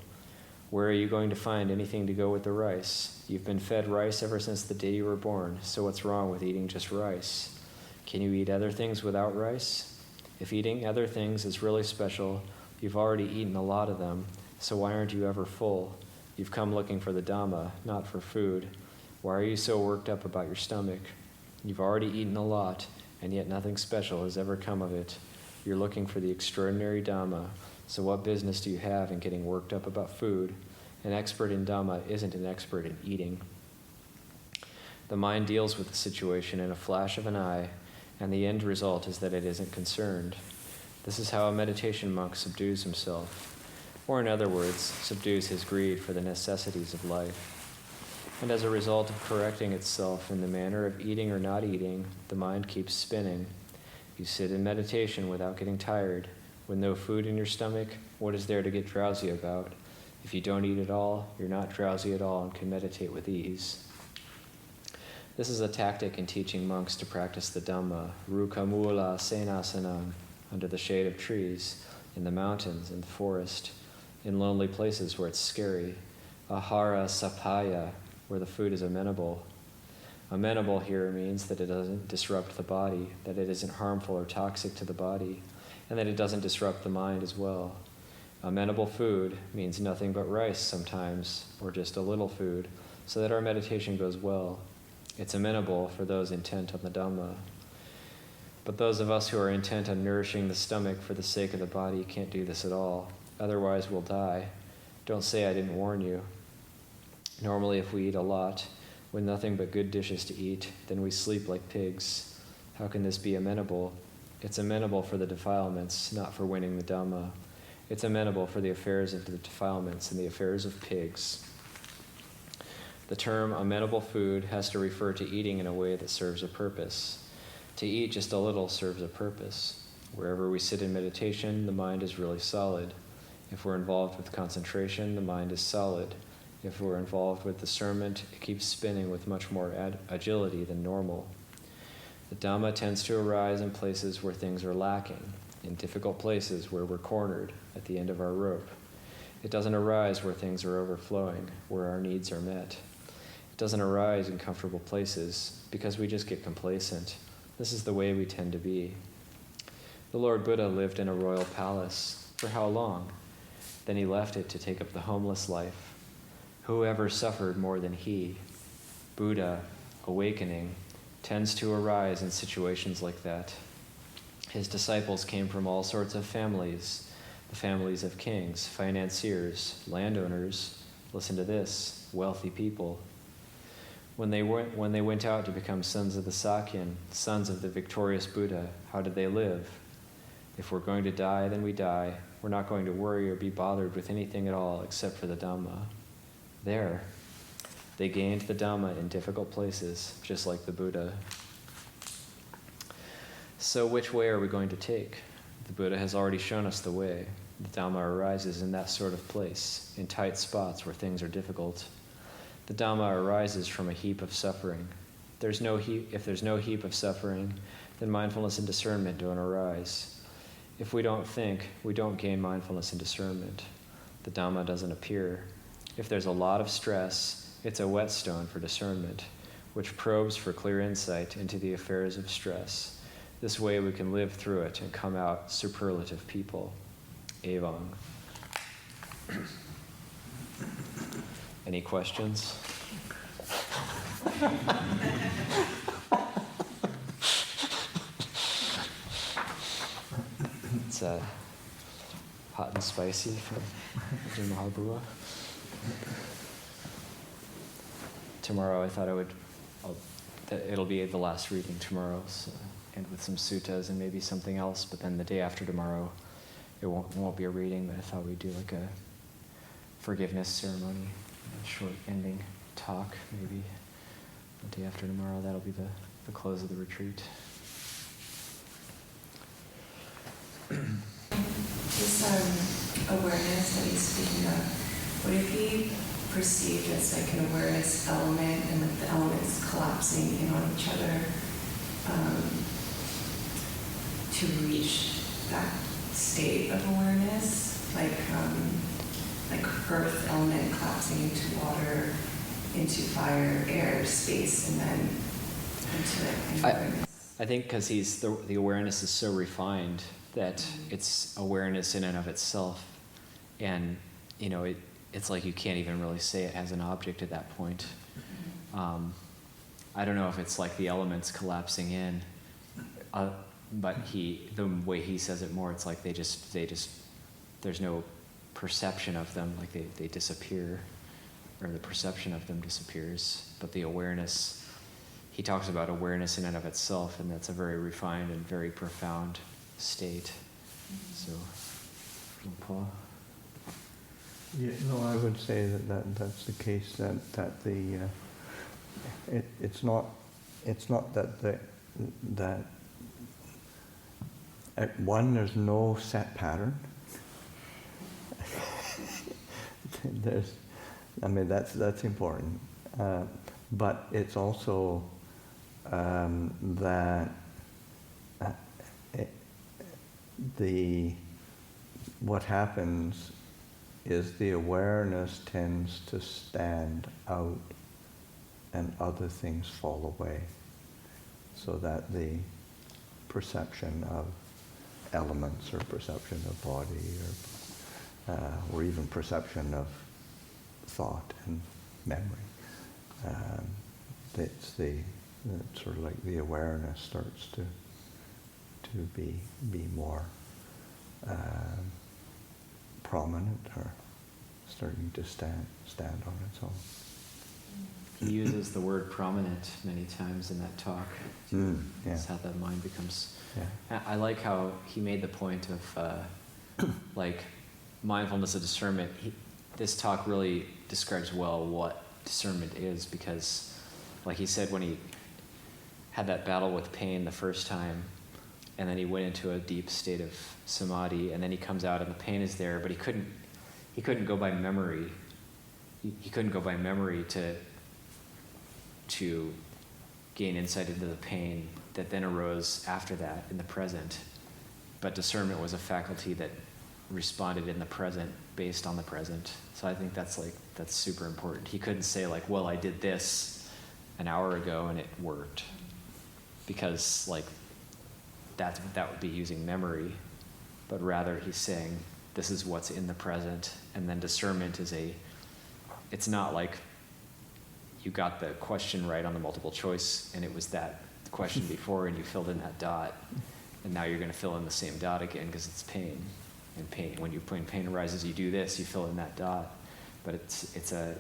Where are you going to find anything to go with the rice? You've been fed rice ever since the day you were born, so what's wrong with eating just rice? Can you eat other things without rice? If eating other things is really special, you've already eaten a lot of them, so why aren't you ever full? You've come looking for the Dhamma, not for food. Why are you so worked up about your stomach? You've already eaten a lot, and yet nothing special has ever come of it. You're looking for the extraordinary Dhamma, so what business do you have in getting worked up about food? An expert in Dhamma isn't an expert in eating. The mind deals with the situation in a flash of an eye, and the end result is that it isn't concerned. This is how a meditation monk subdues himself, or in other words, subdues his greed for the necessities of life. And as a result of correcting itself in the manner of eating or not eating, the mind keeps spinning. You sit in meditation without getting tired. With no food in your stomach, what is there to get drowsy about? If you don't eat at all, you're not drowsy at all and can meditate with ease. This is a tactic in teaching monks to practice the Dhamma, Rukamula Senasanam, under the shade of trees, in the mountains, in the forest, in lonely places where it's scary. Ahara Sapaya, where the food is amenable. Amenable here means that it doesn't disrupt the body, that it isn't harmful or toxic to the body, and that it doesn't disrupt the mind as well. Amenable food means nothing but rice sometimes, or just a little food, so that our meditation goes well. It's amenable for those intent on the Dhamma. But those of us who are intent on nourishing the stomach for the sake of the body can't do this at all. Otherwise we'll die. Don't say I didn't warn you. Normally if we eat a lot, with nothing but good dishes to eat, then we sleep like pigs. How can this be amenable? It's amenable for the defilements, not for winning the Dhamma. It's amenable for the affairs of the defilements and the affairs of pigs. The term amenable food has to refer to eating in a way that serves a purpose. To eat just a little serves a purpose. Wherever we sit in meditation, the mind is really solid. If we're involved with concentration, the mind is solid. If we're involved with discernment, it keeps spinning with much more agility than normal. The Dhamma tends to arise in places where things are lacking, in difficult places where we're cornered at the end of our rope. It doesn't arise where things are overflowing, where our needs are met. It doesn't arise in comfortable places because we just get complacent. This is the way we tend to be. The Lord Buddha lived in a royal palace. For how long? Then he left it to take up the homeless life. Who ever suffered more than he? Buddha, awakening, tends to arise in situations like that. His disciples came from all sorts of families, the families of kings, financiers, landowners, listen to this, wealthy people. When they went out to become sons of the Sakyan, sons of the victorious Buddha, how did they live? If we're going to die, then we die. We're not going to worry or be bothered with anything at all except for the Dhamma. There, they gained the Dhamma in difficult places, just like the Buddha. So which way are we going to take? The Buddha has already shown us the way. The Dhamma arises in that sort of place, in tight spots where things are difficult. The Dhamma arises from a heap of suffering. If there's no heap of suffering, then mindfulness and discernment don't arise. If we don't think, we don't gain mindfulness and discernment. The Dhamma doesn't appear. If there's a lot of stress, it's a whetstone for discernment, which probes for clear insight into the affairs of stress. This way we can live through it and come out superlative people. Evang. Any questions? It's hot and spicy from Ajaan Maha Boowa. tomorrow I thought it'll be the last reading tomorrow, so, and with some suttas and maybe something else. But then the day after tomorrow, it won't be a reading. But I thought we'd do like a forgiveness ceremony, a short ending talk maybe. The day after tomorrow, that'll be the close of the retreat. This awareness that he's speaking of, what if he perceived as like an awareness element and like the elements collapsing in on each other to reach that state of awareness, like earth element collapsing into water, into fire, air, space, and then into like awareness? I think because the awareness is so refined that it's awareness in and of itself, and it's like you can't even really say it as an object at that point. I don't know if it's like the elements collapsing in, but the way he says it more, it's like they just there's no perception of them, like they disappear, or the perception of them disappears. But the awareness, he talks about awareness in and of itself, and that's a very refined and very profound state. So, Paul? Yeah, no, I would say that's the case. That it's not that at one there's no set pattern. That's important, but it's also that what happens is the awareness tends to stand out and other things fall away, so that the perception of elements or perception of body or even perception of thought and memory, it's sort of like the awareness starts to be more prominent, or starting to stand on its own. He uses the word prominent many times in that talk. Yeah. That's how the mind becomes. Yeah. I like how he made the point of like mindfulness of discernment. This talk really describes well what discernment is, because, like he said, when he had that battle with pain the first time, and then he went into a deep state of samadhi, and then he comes out and the pain is there, but he couldn't go by memory. He couldn't go by memory to gain insight into the pain that then arose after that in the present. But discernment was a faculty that responded in the present based on the present. So I think that's super important. He couldn't say like, well, I did this an hour ago and it worked, because like that would be using memory. But rather he's saying this is what's in the present, and then discernment is it's not like you got the question right on the multiple choice and it was that question before and you filled in that dot, and now you're going to fill in the same dot again because it's pain. And pain, when pain arises, you do this, you fill in that dot. But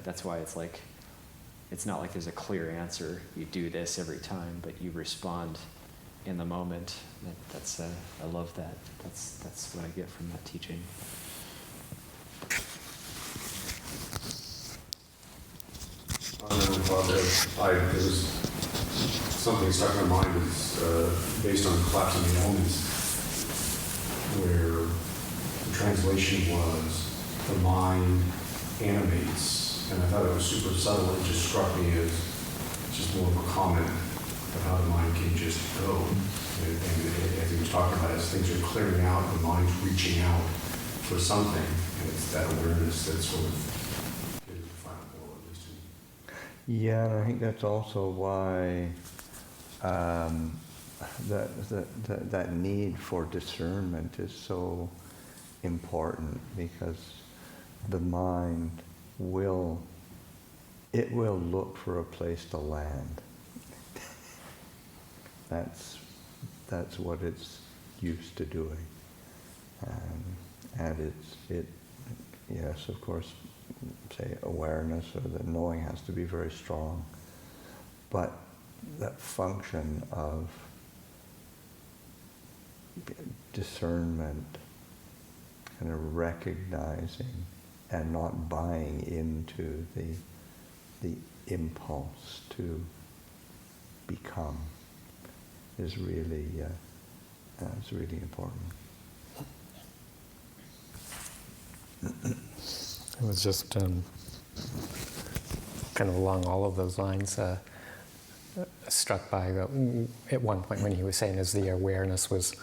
that's why it's like, it's not like there's a clear answer. You do this every time, but you respond in the moment. I love that. That's what I get from that teaching. There was something stuck in my mind that's based on collapsing the elements, where the translation was the mind animates, and I thought it was super subtle. It just struck me as just more of a comment of how the mind can just go. And as he was talking about, as things are clearing out, the mind's reaching out for something, and it's that awareness that sort of gives the final blow, at least. Yeah, and I think that's also why that need for discernment is so important, because the mind will look for a place to land. That's what it's used to doing, and yes, of course, say, awareness or the knowing has to be very strong. But that function of discernment, kind of recognizing and not buying into the impulse to become is really important. It was just kind of along all of those lines, struck by at one point when he was saying as the awareness was,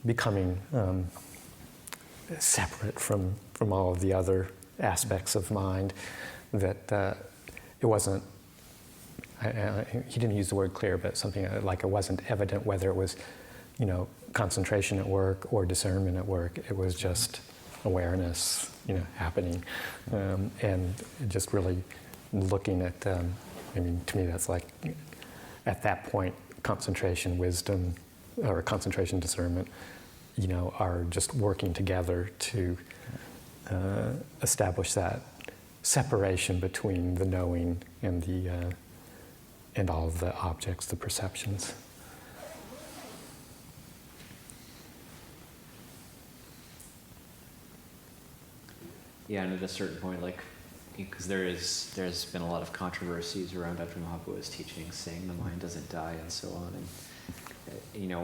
becoming separate from all of the other aspects of mind, that it wasn't, he didn't use the word clear, but something like it wasn't evident whether it was, concentration at work or discernment at work. It was just awareness, happening, and just really looking at, to me that's like, at that point, concentration, wisdom, or concentration, discernment, are just working together to establish that separation between the knowing and and all of the objects, the perceptions. Yeah, and at a certain point, because there's been a lot of controversies around Ajahn Maha Boowa's teachings, saying the mind doesn't die and so on. And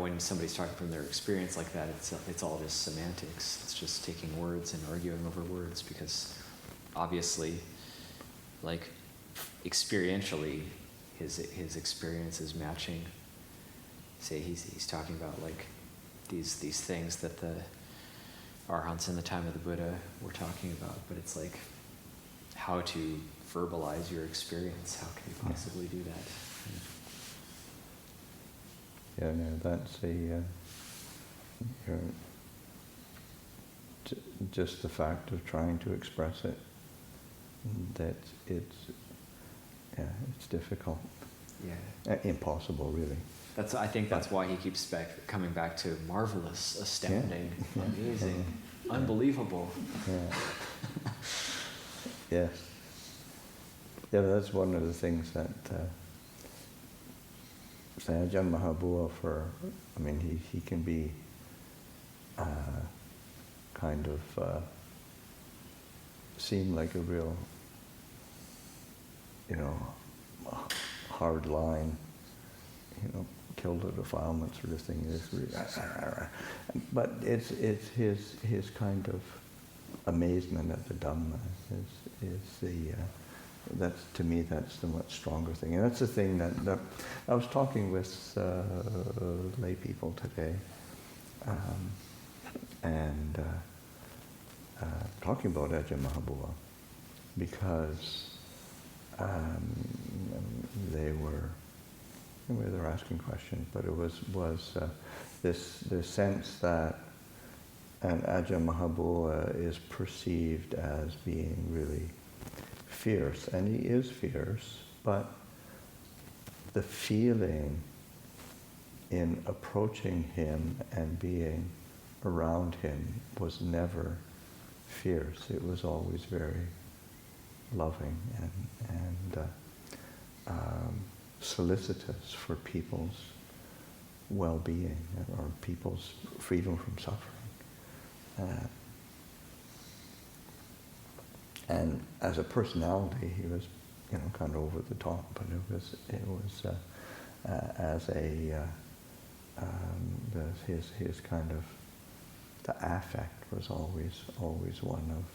when somebody's talking from their experience like that, it's all just semantics. It's just taking words and arguing over words, because obviously, experientially, his experience is matching. Say he's talking about these things that the Arhants in the time of the Buddha were talking about, but it's how to verbalize your experience. How can you possibly do that? Yeah, no, that's just the fact of trying to express it, that it's difficult. Yeah. Impossible, really. I think that's why he keeps coming back to marvelous, astounding, amazing, unbelievable. Yeah. Yes. Yeah, that's one of the things that Ajahn Maha Boowa he can be kind of seem like a real, hard line, kill the defilement sort of thing. But it's his kind of amazement at the Dhamma that's, to me, that's the much stronger thing. And that's the thing that I was talking with lay people today, and talking about Ajahn Maha Boowa, because they were asking questions, but it was this sense that Ajahn Maha Boowa is perceived as being really fierce, and he is fierce, but the feeling in approaching him and being around him was never fierce. It was always very loving and solicitous for people's well-being or people's freedom from suffering. And as a personality, he was, kind of over the top, but it was as a his kind of, the affect was always one of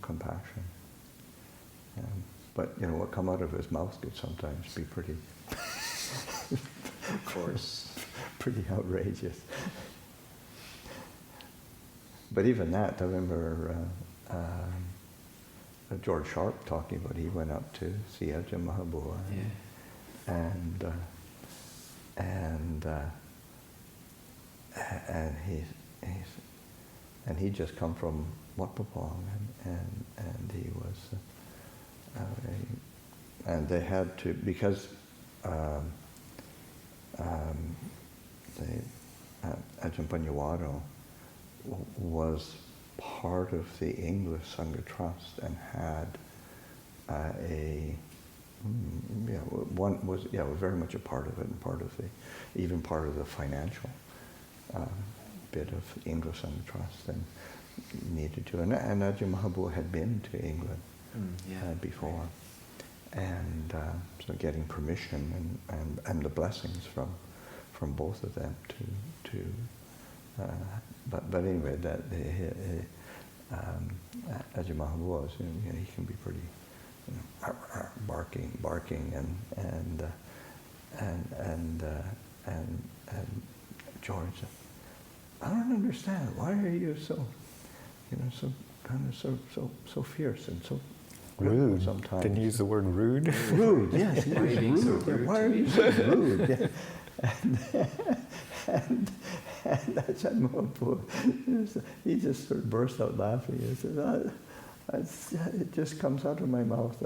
compassion. But what come out of his mouth could sometimes be pretty, Of course. pretty outrageous. But even that, I remember George Sharp talking about, he went up to see Ajahn Maha Boowa, and he just come from Wat Pah Pong, and he was, and they had to, because Ajahn Panyawado was part of the English Sangha Trust and had was very much a part of it, and part of the financial bit of English Sangha Trust, and needed to. And Ajahn Maha Boowa had been to England before, and so getting permission and the blessings from both of them to but anyway, that Ajahn Maha Boowa, he can be pretty, barking and George said, I don't understand. Why are you so so fierce and so rude sometimes? Didn't you use the word rude? Rude, yes. Why are you being so rude? Why are you so rude? Yeah. And Ajahn Maha Boowa, he just sort of burst out laughing. He said, it just comes out of my mouth.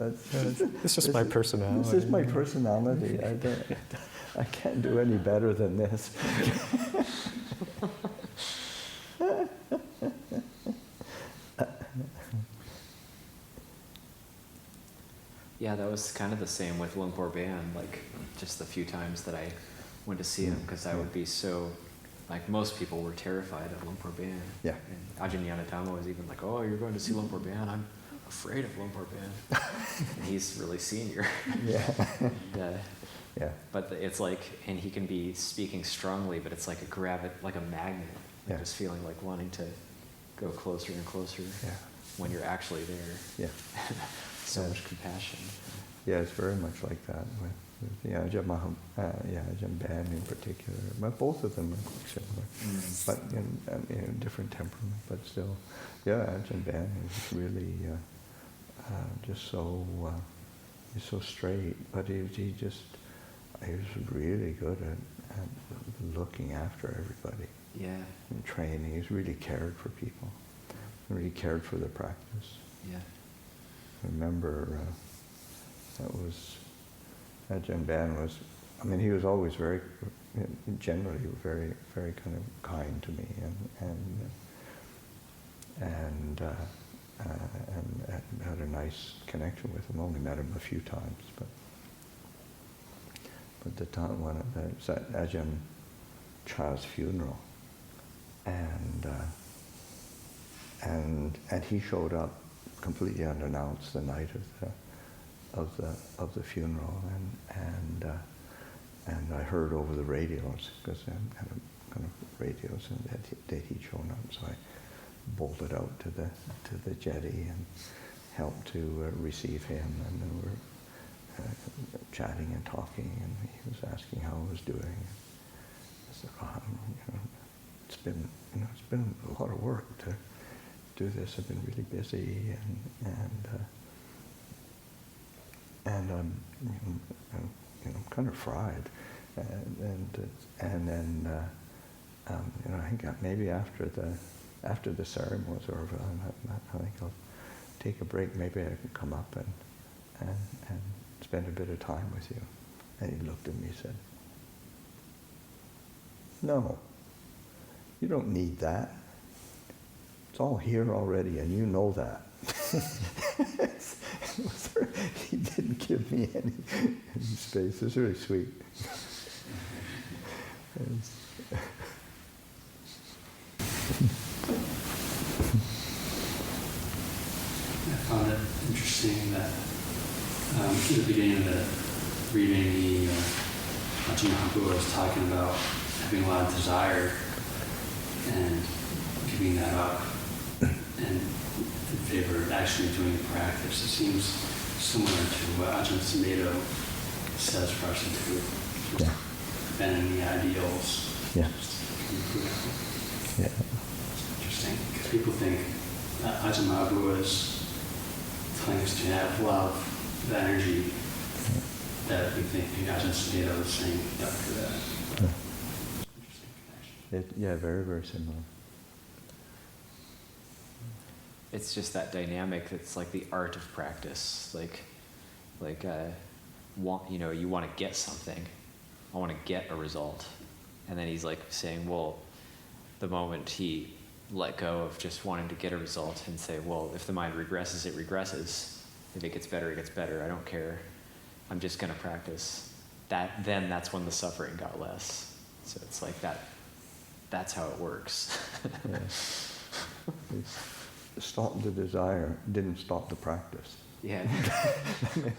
It's just my personality. This is my personality. I can't do any better than this. Yeah, that was kind of the same with Lumpur Ban, like just the few times that I went to see him, because I would be so, like most people were terrified of Lumpur Ban. Yeah. And Ajahn Ñāṇiko was even like, oh, you're going to see Lumpur Ban? I'm afraid of Lumpur Ban. And he's really senior. Yeah. And, Yeah. but it's like, and he can be speaking strongly, but it's like like a magnet, like Yeah. just feeling like wanting to go closer and closer when you're actually there. Yeah. So much compassion. Yeah, it's very much like that with Ajahn Ajahn Ban in particular. But both of them are quite similar, but in different temperament. But still, Ajahn Ban is really just so he's so straight. But he was really good at looking after everybody. Yeah. And training. He's really cared for people. Really cared for the practice. Yeah. I remember that was Ajahn Ban was. I mean, he was always generally very, very kind of kind to me, and had a nice connection with him. Only met him a few times, but the time when it was at Ajahn Chah's funeral, and he showed up completely unannounced the night of the funeral, and I heard over the radios, because I had a kind of radios, and that he'd shown up, so I bolted out to the jetty and helped to receive him, and then we were chatting and talking, and he was asking how I was doing. I said, it's been a lot of work to do this. I've been really busy, and I'm kind of fried, and then I think maybe after the ceremony was over, I think I'll take a break. Maybe I can come up and spend a bit of time with you. And he looked at me and said, no, you don't need that. It's all here already, and you know that. He didn't give me any space. It was really sweet. I found it interesting that in the beginning of the reading, Ajahn Maha Boowa was talking about having a lot of desire and giving that up and in favor of actually doing the practice. It seems similar to what Ajahn Sumedho says for us to do. Abandoning the ideals. Yeah. Yeah. It's interesting, because people think Ajahn Maha Boowa is telling us to have love, the energy that we think Ajahn Sumedho is saying after that. Interesting connection. Very, very similar. It's just that dynamic that's like the art of practice. You want to get something. I want to get a result. And then he's like saying, well, the moment he let go of just wanting to get a result and say, well, if the mind regresses, it regresses. If it gets better, it gets better. I don't care. I'm just going to practice. Then that's when the suffering got less. So it's like that. That's how it works. Stop the desire didn't stop the practice. Yeah. I mean,